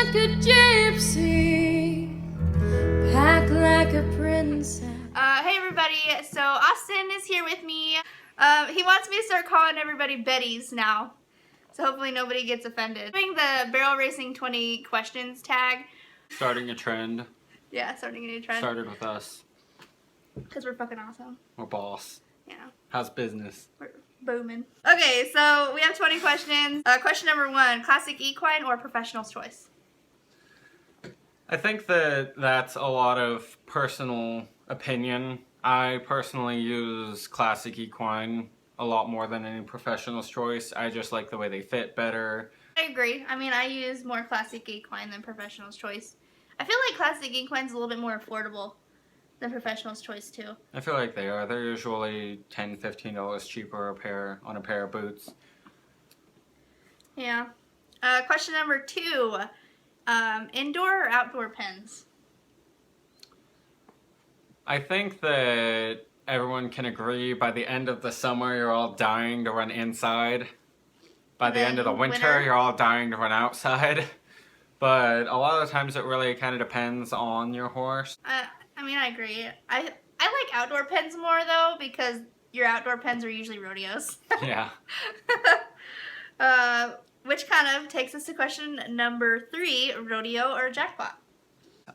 like a gypsy, pack like a princess. Hey everybody, so Austin is here with me. He wants me to start calling everybody Betties now. So hopefully nobody gets offended. Doing the barrel racing 20 questions tag. Starting a trend. Yeah, starting a new trend. Started with us. Because we're fucking awesome. We're boss. Yeah. How's business? We're booming. Okay, so we have 20 questions. Question number 1, classic equine or professional's choice? I think that that's a lot of personal opinion. I personally use classic equine a lot more than any professional's choice. I just like the way they fit better. I agree. I mean, I use more classic equine than professional's choice. I feel like classic equine's a little bit more affordable than professional's choice too. I feel like they are. They're usually $10, $15 cheaper on a pair of boots. Yeah. Question number 2. Indoor or outdoor pens? I think that everyone can agree by the end of the summer you're all dying to run inside. By the end of the winter you're all dying to run outside. But a lot of times it really kind of depends on your horse. I mean, I agree. I like outdoor pens more though, because your outdoor pens are usually rodeos. Yeah. Which kind of takes us to question number 3, rodeo or jackpot?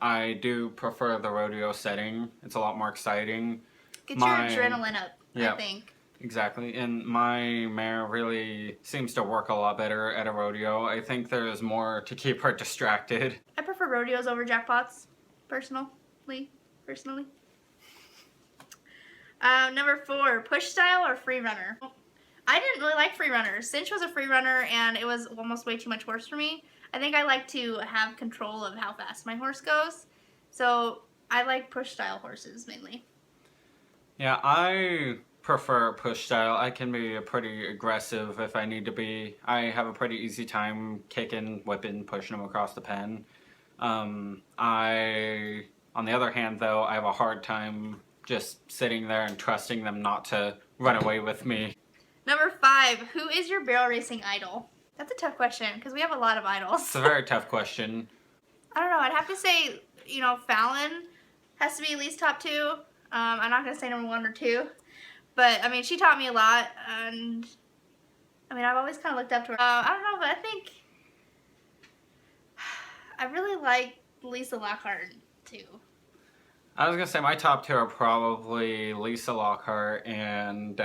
I do prefer the rodeo setting. It's a lot more exciting. Get your adrenaline up, yeah, I think. Exactly. And my mare really seems to work a lot better at a rodeo. I think there's more to keep her distracted. I prefer rodeos over jackpots, personally. Number 4, push style or free runner? I didn't really like free runners. Cinch was a free runner and it was almost way too much horse for me. I think I like to have control of how fast my horse goes. So I like push style horses mainly. Yeah, I prefer push style. I can be pretty aggressive if I need to be. I have a pretty easy time kicking, whipping, pushing them across the pen. On the other hand though, I have a hard time just sitting there and trusting them not to run away with me. Number 5, who is your barrel racing idol? That's a tough question because we have a lot of idols. It's a very tough question. I don't know. I'd have to say, Fallon has to be at least top 2. I'm not going to say number 1 or 2. But, I mean, she taught me a lot. And, I mean, I've always kind of looked up to her. I don't know, but I think I really like Lisa Lockhart, too. I was going to say my top 2 are probably Lisa Lockhart and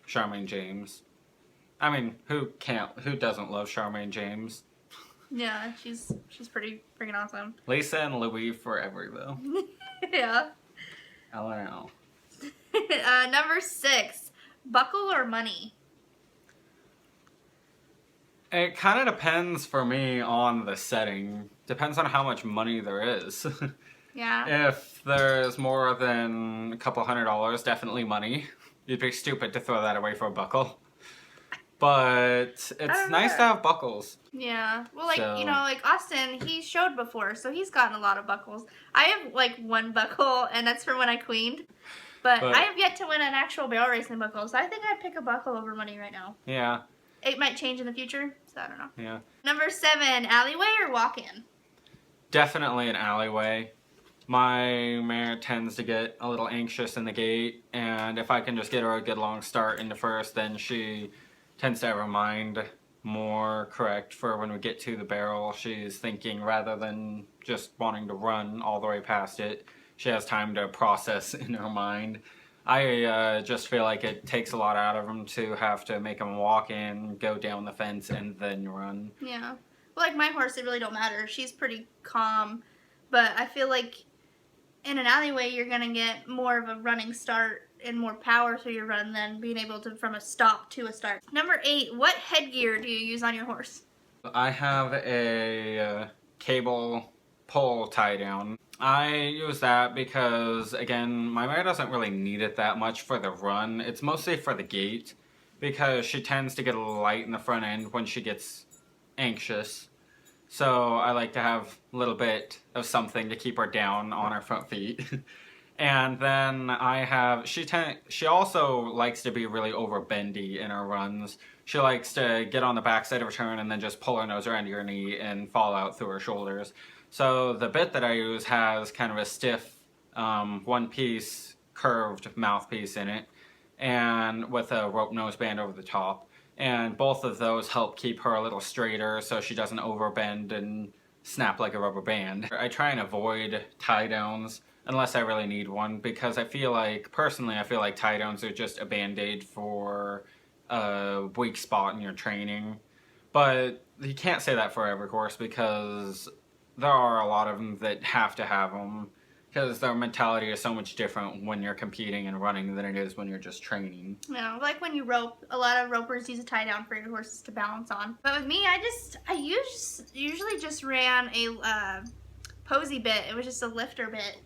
Charmaine James. I mean, who doesn't love Charmaine James? Yeah, she's pretty freaking awesome. Lisa and Louis forever, though. Yeah. LOL. Number 6, buckle or money? It kind of depends for me on the setting. Depends on how much money there is. Yeah. If there's more than a couple $100, definitely money. You'd be stupid to throw that away for a buckle. But it's nice to have buckles. Yeah. Well, like Austin, he showed before, so he's gotten a lot of buckles. I have like 1 buckle, and that's from when I queened. But I have yet to win an actual barrel racing buckle, so I think I'd pick a buckle over money right now. Yeah. It might change in the future, so I don't know. Yeah. Number 7, alleyway or walk-in? Definitely an alleyway. My mare tends to get a little anxious in the gate, and if I can just get her a good long start into first, then she tends to have her mind more correct for when we get to the barrel. She's thinking rather than just wanting to run all the way past it. She has time to process in her mind. I just feel like it takes a lot out of them to have to make them walk in, go down the fence, and then run. Yeah. Well, like my horse, it really don't matter. She's pretty calm, but I feel like in an alleyway, you're going to get more of a running start and more power through your run than being able to from a stop to a start. Number 8, what headgear do you use on your horse? I have a cable pole tie down. I use that because, again, my mare doesn't really need it that much for the run. It's mostly for the gait because she tends to get a little light in the front end when she gets anxious. So I like to have a little bit of something to keep her down on her front feet. And then I have, she also likes to be really over bendy in her runs. she likes to get on the backside of a turn and then just pull her nose around your knee and fall out through her shoulders. So the bit that I use has kind of a stiff one-piece curved mouthpiece in it, and with a rope noseband over the top. And both of those help keep her a little straighter so she doesn't overbend and snap like a rubber band. I try and avoid tie downs unless I really need one, because I feel like, personally, I feel like tie downs are just a band-aid for a weak spot in your training. But you can't say that for every horse, because there are a lot of them that have to have them, because their mentality is so much different when you're competing and running than it is when you're just training. You like when you rope, a lot of ropers use a tie down for your horses to balance on. But with me, I usually just ran a posy bit. It was just a lifter bit,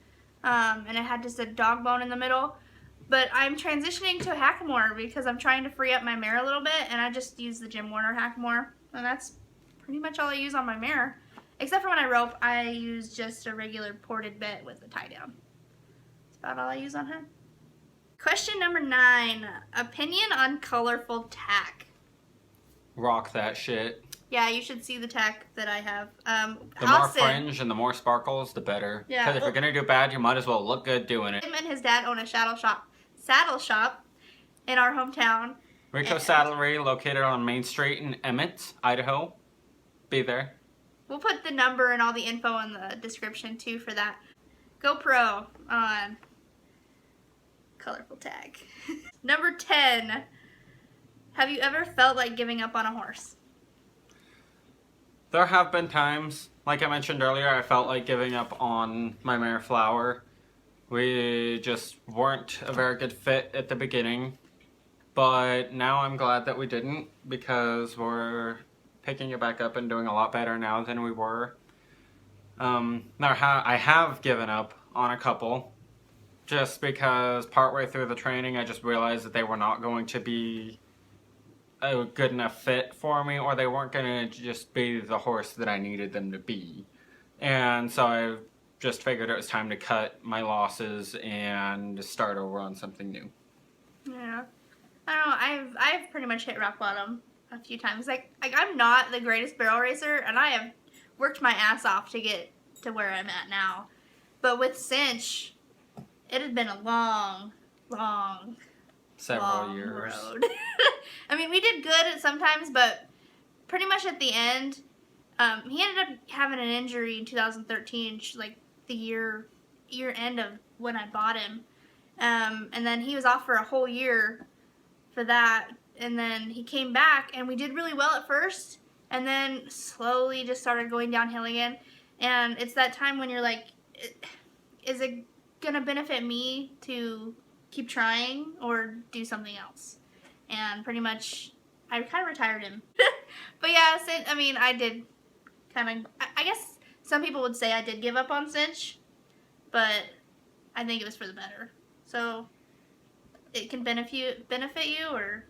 and it had just a dog bone in the middle. But I'm transitioning to a hackamore because I'm trying to free up my mare a little bit, and I just use the Jim Warner hackamore, and that's pretty much all I use on my mare. Except for when I rope, I use just a regular ported bit with a tie down. That's about all I use on her. Question number 9. Opinion on colorful tack. Rock that shit. Yeah, you should see the tack that I have. The more fringe and the more sparkles, the better. Yeah. Because if you're going to do bad, you might as well look good doing it. Him and his dad own a saddle shop in our hometown. Rico Saddlery, located on Main Street in Emmett, Idaho. Be there. We'll put the number and all the info in the description too for that. Go pro on colorful tag. Number 10. Have you ever felt like giving up on a horse? There have been times, like I mentioned earlier, I felt like giving up on my mare Flower. We just weren't a very good fit at the beginning. But now I'm glad that we didn't, because we're picking it back up and doing a lot better now than we were. I have given up on a couple, just because partway through the training I just realized that they were not going to be a good enough fit for me, or they weren't going to just be the horse that I needed them to be. And so I just figured it was time to cut my losses and start over on something new. Yeah. I don't know, I've pretty much hit rock bottom a few times. Like I'm not the greatest barrel racer, and I have worked my ass off to get to where I'm at now. But with Cinch, it has been a long Several years. road. I mean, we did good at sometimes, but pretty much at the end, he ended up having an injury in 2013, like the year end of when I bought him. And then he was off for a whole year for that. And then he came back, and we did really well at first, and then slowly just started going downhill again. And it's that time when you're like, is it gonna benefit me to keep trying or do something else? And pretty much I kind of retired him. But yeah, I mean, I did kind of, I guess some people would say I did give up on Cinch, but I think it was for the better. So it can benefit you or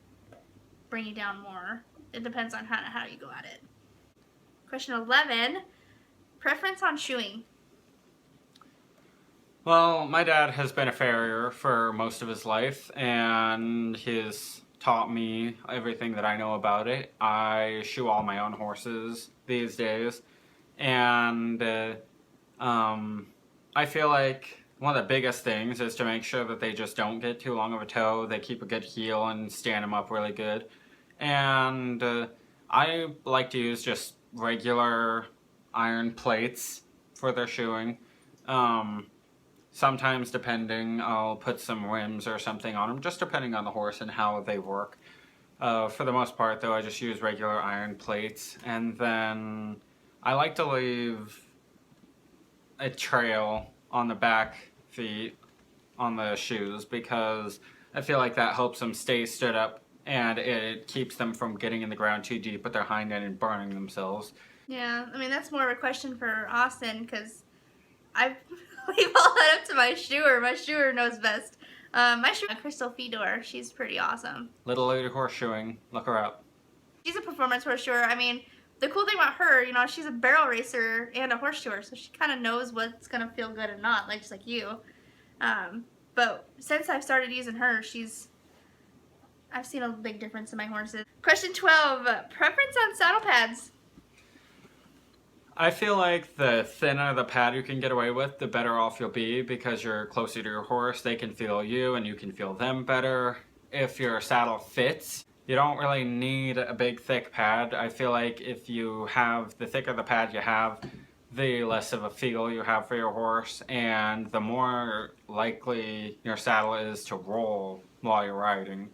bring you down more. It depends on how you go at it. Question 11, preference on shoeing. Well, my dad has been a farrier for most of his life, and he's taught me everything that I know about it. I shoe all my own horses these days, and I feel like one of the biggest things is to make sure that they just don't get too long of a toe, they keep a good heel and stand them up really good. And I like to use just regular iron plates for their shoeing. Sometimes, depending, I'll put some rims or something on them, just depending on the horse and how they work. For the most part, though, I just use regular iron plates. And then I like to leave a trail on the back feet on the shoes, because I feel like that helps them stay stood up, and it keeps them from getting in the ground too deep with their hind end and burning themselves. Yeah, I mean, that's more of a question for Austin, because I leave all that up to my shoer. My shoer knows best. My shoer, Crystal Fedor, she's pretty awesome. Little Lady Horseshoeing, look her up. She's a performance horseshoer. I mean, the cool thing about her, she's a barrel racer and a horseshoer, so she kind of knows what's going to feel good and not, like just like you. But since I've started using her, I've seen a big difference in my horses. Question 12, preference on saddle pads. I feel like the thinner the pad you can get away with, the better off you'll be because you're closer to your horse. They can feel you and you can feel them better. If your saddle fits, you don't really need a big thick pad. I feel like if you have, the thicker the pad you have, the less of a feel you have for your horse and the more likely your saddle is to roll while you're riding.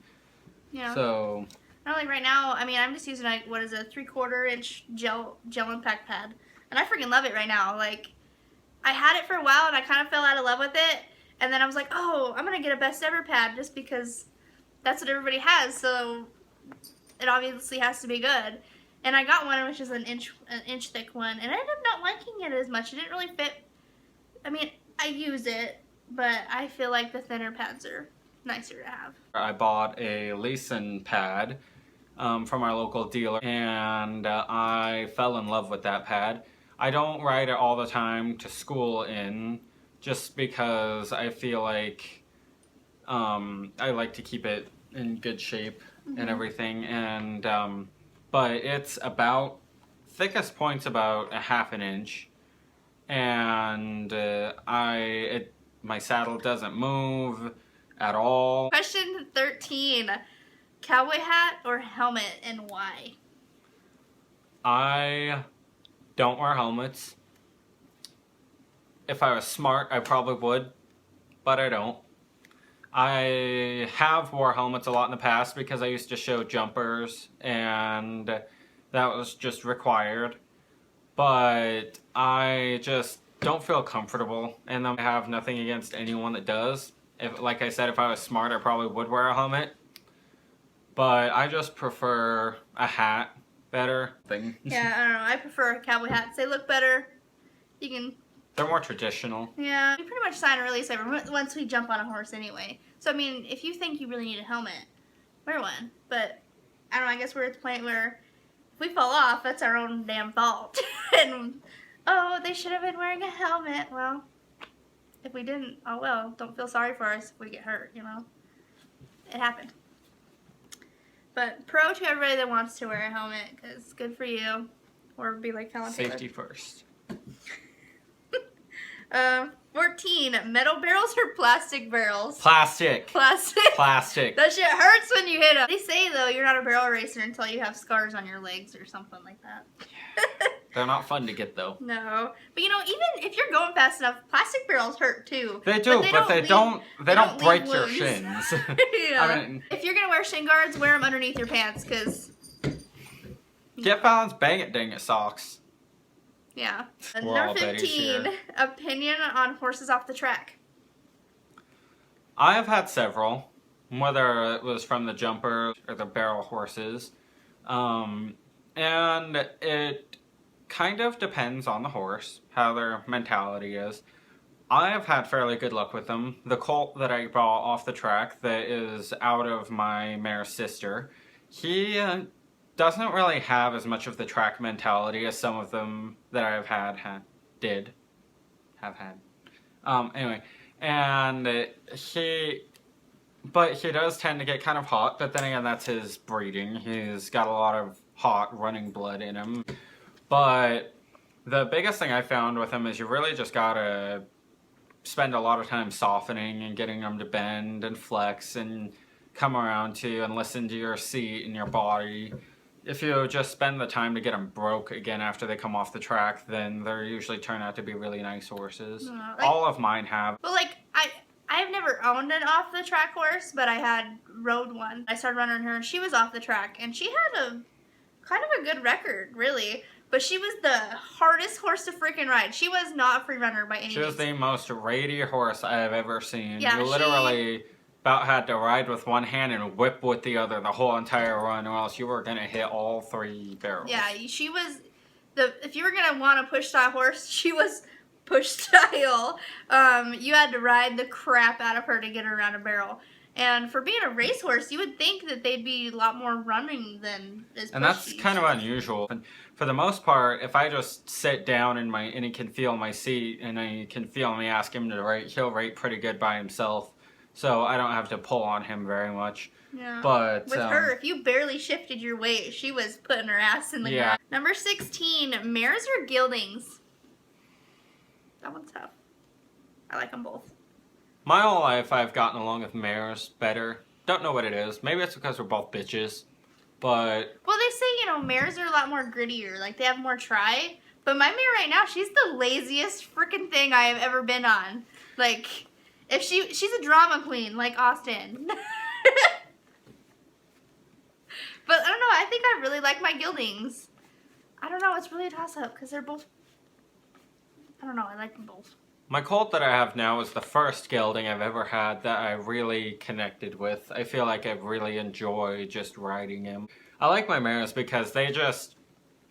Yeah. So, not like right now, I mean, I'm just using a 3/4 inch gel impact pad. And I freaking love it right now. Like, I had it for a while and I kind of fell out of love with it. And then I was like, oh, I'm going to get a best ever pad just because that's what everybody has. So it obviously has to be good. And I got one which is an inch thick one. And I ended up not liking it as much. It didn't really fit. I mean, I use it, but I feel like the thinner pads are nicer to have. I bought a Leeson pad from our local dealer and I fell in love with that pad. I don't ride it all the time to school in just because I feel like I like to keep it in good shape and everything. And but it's about, thickest point's about 1/2 inch and my saddle doesn't move at all. Question 13. Cowboy hat or helmet and why? I don't wear helmets. If I was smart, I probably would, but I don't. I have wore helmets a lot in the past because I used to show jumpers and that was just required. But I just don't feel comfortable and I have nothing against anyone that does. Like I said, if I was smart, I probably would wear a helmet. But I just prefer a hat better. Yeah, I don't know. I prefer cowboy hats. They look better. You can... They're more traditional. Yeah. We pretty much sign a release once we jump on a horse anyway. So, I mean, if you think you really need a helmet, wear one. But, I don't know, I guess we're at the point where if we fall off, that's our own damn fault. And, oh, they should have been wearing a helmet. Well, if we didn't, oh well. Don't feel sorry for us if we get hurt, you know. It happened. But pro to everybody that wants to wear a helmet, because good for you. Or be like Helen Taylor. Safety first. 14, metal barrels or plastic barrels? Plastic. Plastic. Plastic. That shit hurts when you hit them. They say, though, you're not a barrel racer until you have scars on your legs or something like that. They're not fun to get, though. No. But, you know, even if you're going fast enough, plastic barrels hurt, too. They do, but they don't break your wounds. shins. Yeah. I mean, if you're going to wear shin guards, wear them underneath your pants, because... get balance, bang it, dang it, socks. Yeah. We're all Number Betties 15, here. opinion on horses off the track. I have had several, whether it was from the jumper or the barrel horses. And it kind of depends on the horse, how their mentality is. I have had fairly good luck with them. The colt that I bought off the track that is out of my mare's sister, he doesn't really have as much of the track mentality as some of them that I've had. Anyway, and he does tend to get kind of hot, but then again, that's his breeding. He's got a lot of hot running blood in him. But the biggest thing I found with him is you really just gotta spend a lot of time softening and getting them to bend and flex and come around to you and listen to your seat and your body. If you just spend the time to get them broke again after they come off the track, then they usually turn out to be really nice horses. All of mine have. But like, I've never owned an off the track horse, but I had rode one. I started running her and she was off the track and she had a kind of a good record, really. But she was the hardest horse to freaking ride. She was not a free runner by any means. She was the most rady horse I have ever seen. Yeah, you literally about had to ride with one hand and whip with the other the whole entire run, or else you were gonna hit all three barrels. Yeah, she was if you were gonna want a push style horse, she was push style. You had to ride the crap out of her to get her around a barrel. And for being a racehorse, you would think that they'd be a lot more running than as pushy. And that's kind of unusual. And for the most part, if I just sit down and he can feel my seat and he can feel me ask him to rate, he'll rate pretty good by himself. so I don't have to pull on him very much. Yeah. But with her, if you barely shifted your weight, she was putting her ass in the ground. Number 16, mares or geldings? That one's tough. I like them both. My whole life I've gotten along with mares better. Don't know what it is. Maybe it's because we're both bitches. But well, they say, you know, mares are a lot more grittier. Like, they have more try. But my mare right now, she's the laziest freaking thing I have ever been on. Like, if she's a drama queen, like Austin. But I don't know, I think I really like my geldings. I don't know, it's really a toss-up because they're both, I don't know, I like them both. My colt that I have now is the first gelding I've ever had that I really connected with. I feel like I really enjoy just riding him. I like my mares because they just,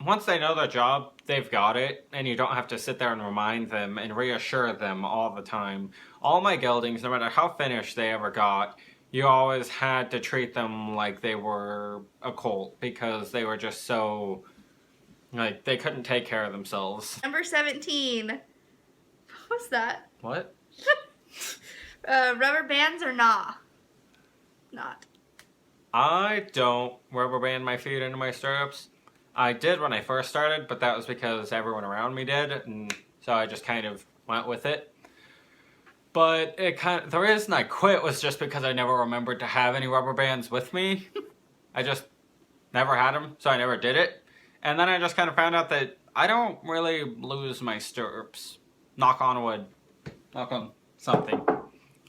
once they know their job, they've got it, and you don't have to sit there and remind them and reassure them all the time. All my geldings, no matter how finished they ever got, you always had to treat them like they were a colt because they were just so, like, they couldn't take care of themselves. Number 17. What's that? What? Rubber bands or nah? Not. I don't rubber band my feet into my stirrups. I did when I first started, but that was because everyone around me did, and so I just kind of went with it. But the reason I quit was just because I never remembered to have any rubber bands with me. I just never had them, so I never did it. And then I just kind of found out that I don't really lose my stirrups. Knock on wood. Knock on something.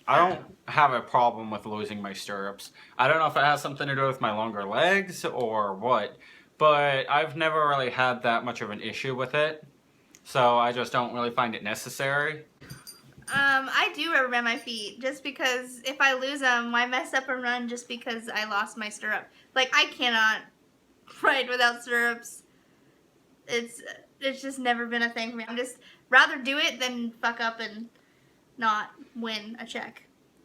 I don't have a problem with losing my stirrups. I don't know if it has something to do with my longer legs or what, but I've never really had that much of an issue with it. So I just don't really find it necessary. I do rubber band my feet just because if I lose them, I mess up a run just because I lost my stirrup. Like, I cannot ride without stirrups. It's just never been a thing for me. I'm just rather do it than fuck up and not win a check.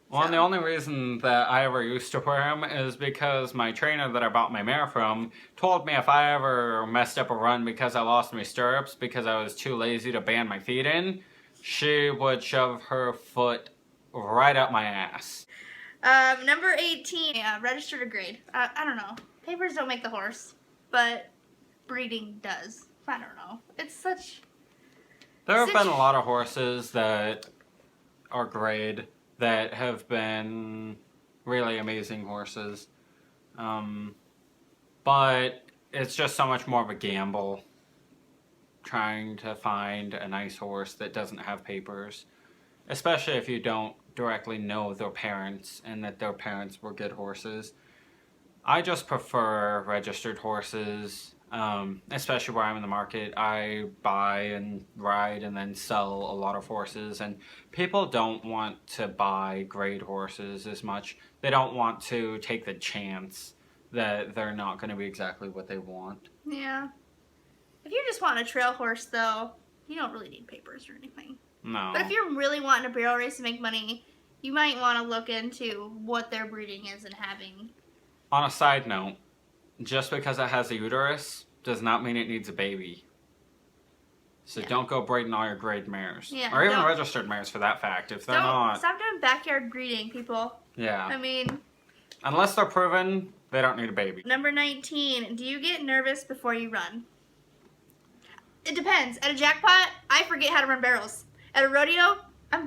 Well, and the only reason that I ever used to wear them is because my trainer that I bought my mare from told me if I ever messed up a run because I lost my stirrups because I was too lazy to band my feet in, she would shove her foot right up my ass. Number 18, registered or grade. I don't know. Papers don't make the horse, but breeding does. I don't know. It's such... There have been a lot of horses that are grade that have been really amazing horses. But it's just so much more of a gamble trying to find a nice horse that doesn't have papers, especially if you don't directly know their parents and that their parents were good horses. I just prefer registered horses, especially where I'm in the market. I buy and ride and then sell a lot of horses, and people don't want to buy grade horses as much. They don't want to take the chance that they're not going to be exactly what they want. Yeah. If you just want a trail horse, though, you don't really need papers or anything. No. But if you're really wanting a barrel race to make money, you might want to look into what their breeding is and having. On a side note, just because it has a uterus does not mean it needs a baby. So don't go breeding all your grade mares. Yeah, or even registered mares for that fact, if they're not. Stop doing backyard breeding, people. Yeah. I mean... Unless they're proven, they don't need a baby. Number 19, do you get nervous before you run? It depends. At a jackpot, I forget how to run barrels. At a rodeo, I'm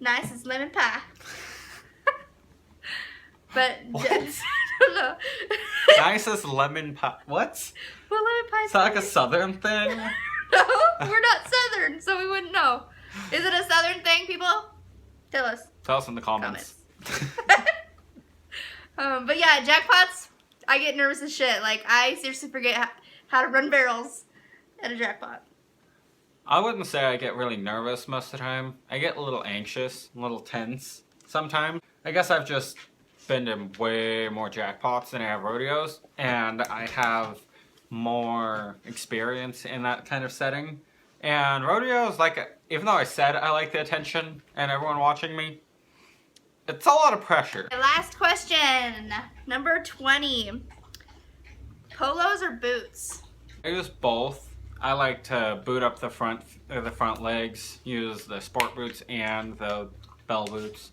nice as lemon pie. But I don't know. Nice as lemon pie. What? Well, lemon pie. Is that like a southern thing? No, we're not southern, so we wouldn't know. Is it a southern thing, people? Tell us. Tell us in the comments. But yeah, jackpots, I get nervous as shit. Like, I seriously forget how to run barrels at a jackpot. I wouldn't say I get really nervous most of the time. I get a little anxious, a little tense sometimes. I guess I've just been to way more jackpots than I have rodeos, and I have more experience in that kind of setting. And rodeos, like, even though I said I like the attention and everyone watching me, it's a lot of pressure. Last question, number 20. Polos or boots? I use both. I like to boot up the front legs, use the sport boots and the bell boots.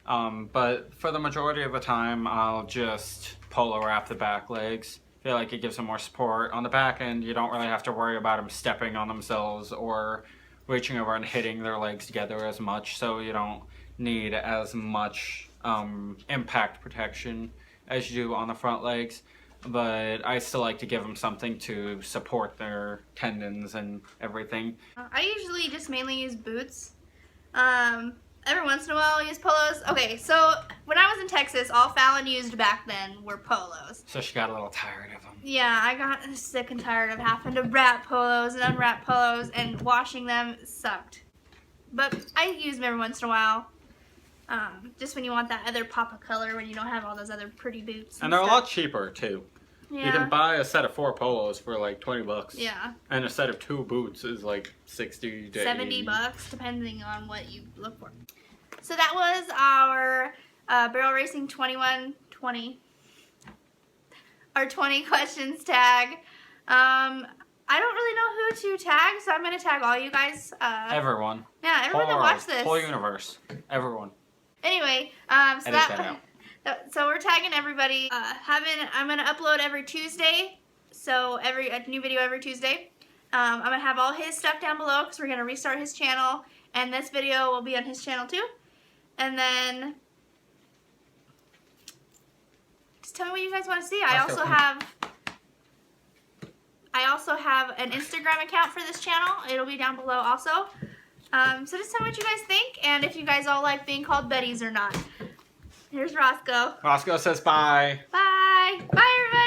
But for the majority of the time, I'll just polo wrap the back legs. I feel like it gives them more support. On the back end, you don't really have to worry about them stepping on themselves or reaching over and hitting their legs together as much, so you don't need as much impact protection as you do on the front legs. But I still like to give them something to support their tendons and everything. I usually just mainly use boots. Every once in a while I'll use polos. Okay, so when I was in Texas, all Fallon used back then were polos. So she got a little tired of them. Yeah, I got sick and tired of having to wrap polos and unwrap polos, and washing them sucked. But I use them every once in a while. Just when you want that other pop of color, when you don't have all those other pretty boots. And they're stuff. a lot cheaper too. Yeah. You can buy a set of 4 polos for like $20. Yeah. And a set of 2 boots is like 60 to 80. $70, depending on what you look for. So that was our Barrel Racing 2120. Our 20 questions tag. I don't really know who to tag, so I'm going to tag all you guys. Everyone. Yeah, everyone that watch this. Whole universe. Everyone. Anyway, so Edit that out. So we're tagging everybody. I'm gonna upload every Tuesday. So a new video every Tuesday. I'm gonna have all his stuff down below because we're gonna restart his channel, and this video will be on his channel too. And then just tell me what you guys want to see. I also have an Instagram account for this channel. It'll be down below also. So just tell me what you guys think, and if you guys all like being called Betties or not. Here's Roscoe. Roscoe says bye. Bye. Bye, everybody.